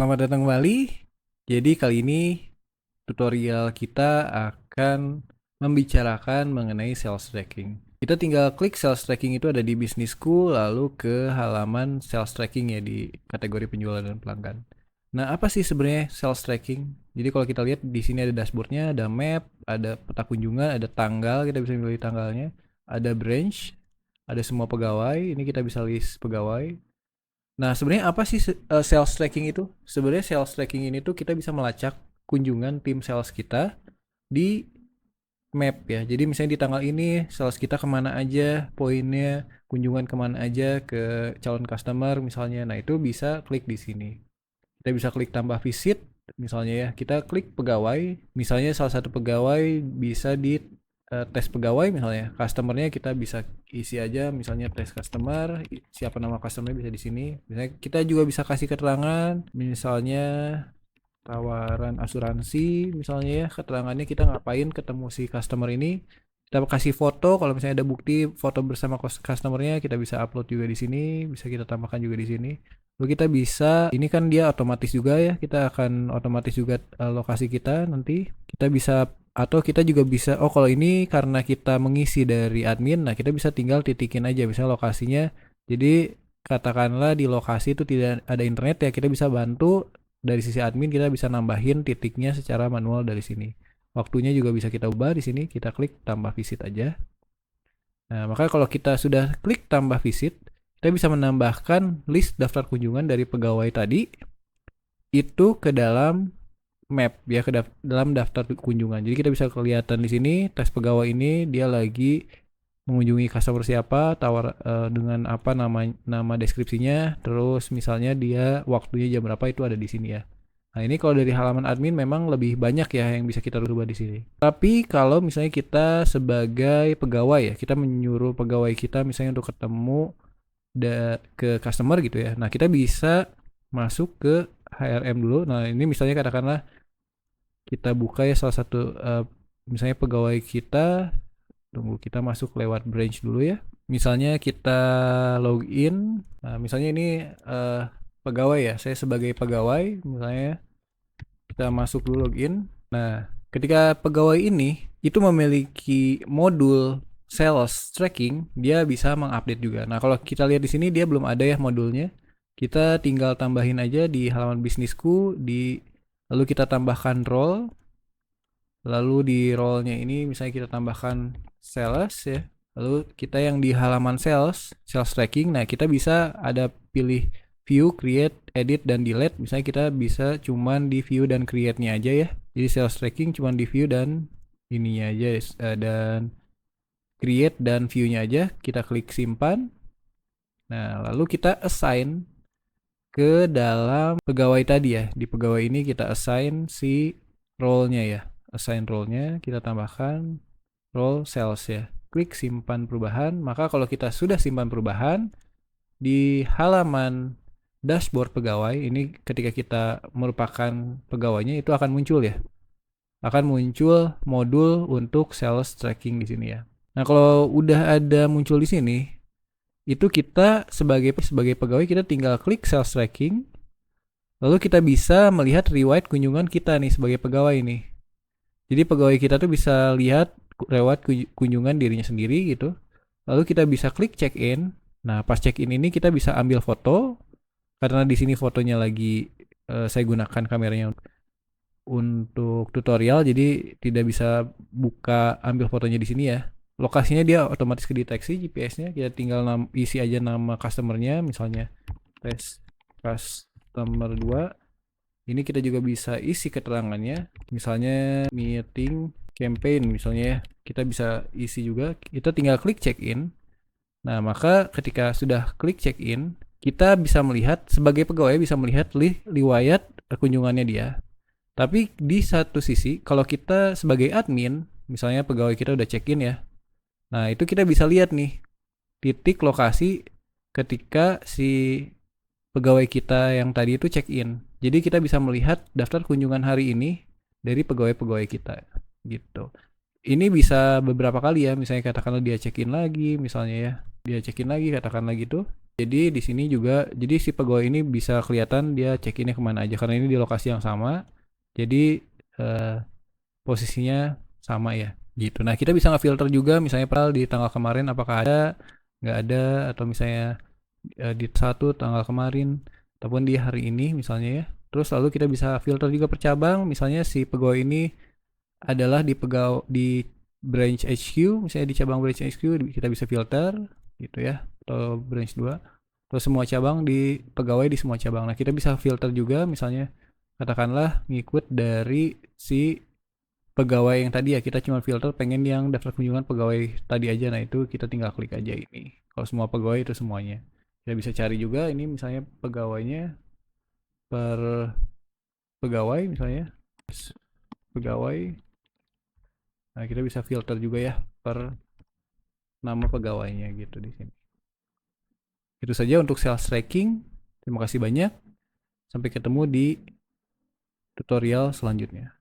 Selamat datang kembali. Jadi kali ini tutorial kita akan membicarakan mengenai sales tracking. Kita tinggal klik sales tracking itu ada di bisnisku, lalu ke halaman sales tracking ya di kategori penjualan dan pelanggan. Nah, apa sih sebenarnya sales tracking? Jadi kalau kita lihat di sini ada dashboardnya, ada map, ada peta kunjungan, ada tanggal, kita bisa memilih tanggalnya, ada branch, ada semua pegawai, ini kita bisa list pegawai. Nah, sebenarnya apa sih sales tracking itu? Sebenarnya sales tracking ini tuh kita bisa melacak kunjungan tim sales kita di map ya. Jadi misalnya di tanggal ini sales kita kemana aja, poinnya, kunjungan kemana aja ke calon customer misalnya. Nah, itu bisa klik di sini. Kita bisa klik tambah visit misalnya ya. Kita klik pegawai, misalnya salah satu pegawai bisa di tes pegawai misalnya. Customernya kita bisa isi aja misalnya tes customer, siapa nama customer bisa di sini. Misalnya kita juga bisa kasih keterangan, misalnya tawaran asuransi misalnya ya, keterangannya kita ngapain ketemu si customer ini, kita kasih foto, kalau misalnya ada bukti foto bersama customernya kita bisa upload juga di sini, bisa kita tambahkan juga di sini. Lalu kita bisa, ini kan dia otomatis juga ya, kita akan otomatis juga lokasi kita nanti kita bisa, atau kita juga bisa, oh kalau ini karena kita mengisi dari admin, nah kita bisa tinggal titikin aja misalnya lokasinya. Jadi katakanlah di lokasi itu tidak ada internet ya, kita bisa bantu dari sisi admin, kita bisa nambahin titiknya secara manual dari sini. Waktunya juga bisa kita ubah di sini, kita klik tambah visit aja. Nah, maka kalau kita sudah klik tambah visit, kita bisa menambahkan list daftar kunjungan dari pegawai tadi itu ke dalam map ya, ke dalam daftar kunjungan. Jadi kita bisa kelihatan di sini tes pegawai ini dia lagi mengunjungi customer siapa, dengan apa nama deskripsinya, terus misalnya dia waktunya jam berapa, itu ada di sini ya. Nah, ini kalau dari halaman admin memang lebih banyak ya yang bisa kita rubah di sini. Tapi kalau misalnya kita sebagai pegawai ya, kita menyuruh pegawai kita misalnya untuk ketemu ke customer gitu ya. Nah, kita bisa masuk ke HRM dulu. Nah, ini misalnya katakanlah kita buka ya salah satu misalnya pegawai kita, tunggu kita masuk lewat branch dulu ya. Misalnya kita login. Nah, misalnya ini pegawai ya. Saya sebagai pegawai misalnya kita masuk dulu login. Nah, ketika pegawai ini itu memiliki modul sales tracking, dia bisa mengupdate juga. Nah, kalau kita lihat di sini dia belum ada ya modulnya. Kita tinggal tambahin aja di halaman bisnisku, lalu kita tambahkan role. Lalu di role-nya ini misalnya kita tambahkan sales ya. Lalu kita yang di halaman sales tracking, nah kita bisa ada pilih view, create, edit, dan delete. Misalnya kita bisa cuman di view dan create-nya aja ya. Jadi sales tracking cuman di view dan ininya aja, dan create dan view-nya aja. Kita klik simpan. Nah, lalu kita assign ke dalam pegawai tadi ya. Di pegawai ini kita assign si role-nya ya. Assign role-nya kita tambahkan role sales ya. Klik simpan perubahan. Maka kalau kita sudah simpan perubahan, di halaman dashboard pegawai ini ketika kita merupakan pegawainya itu akan muncul ya. Akan muncul modul untuk sales tracking di sini ya. Nah, kalau udah ada muncul di sini, itu kita sebagai pegawai kita tinggal klik sales tracking. Lalu kita bisa melihat riwayat kunjungan kita nih sebagai pegawai nih. Jadi pegawai kita tuh bisa lihat lewat kunjungan dirinya sendiri gitu. Lalu kita bisa klik check in. Nah, pas check in ini kita bisa ambil foto, karena di sini fotonya lagi saya gunakan kameranya untuk tutorial, jadi tidak bisa buka ambil fotonya di sini ya. Lokasinya dia otomatis kedeteksi GPS-nya. Kita tinggal isi aja nama customernya, misalnya tes customer 2. Ini kita juga bisa isi keterangannya, misalnya meeting campaign misalnya ya. Kita bisa isi juga, kita tinggal klik check in. Nah, maka ketika sudah klik check in, kita bisa melihat sebagai pegawai bisa melihat riwayat kunjungannya dia. Tapi di satu sisi, kalau kita sebagai admin, misalnya pegawai kita udah check in ya. Nah, itu kita bisa lihat nih titik lokasi ketika si pegawai kita yang tadi itu check in. Jadi kita bisa melihat daftar kunjungan hari ini dari pegawai-pegawai kita gitu. Ini bisa beberapa kali ya, misalnya katakanlah dia check in lagi, misalnya ya. Dia check in lagi, katakanlah gitu. Jadi di sini juga, jadi si pegawai ini bisa kelihatan dia check-innya kemana aja karena ini di lokasi yang sama. Jadi eh, posisinya sama ya, gitu. Nah kita bisa nge-filter juga, misalnya padahal di tanggal kemarin apakah ada, nggak ada, atau misalnya di satu tanggal kemarin ataupun di hari ini misalnya ya. Terus lalu kita bisa filter juga per cabang, misalnya si pegawai ini adalah di pegawai di branch HQ, misalnya di cabang branch HQ kita bisa filter gitu ya, atau branch 2 atau semua cabang di pegawai di semua cabang. Nah kita bisa filter juga, misalnya katakanlah ngikut dari si pegawai yang tadi ya, kita cuma filter pengen yang daftar kunjungan pegawai tadi aja. Nah itu kita tinggal klik aja ini, kalau semua pegawai itu semuanya. Kita bisa cari juga ini misalnya pegawainya per pegawai, misalnya pegawai. Nah kita bisa filter juga ya per nama pegawainya gitu di sini. Itu saja untuk sales tracking. Terima kasih banyak, sampai ketemu di tutorial selanjutnya.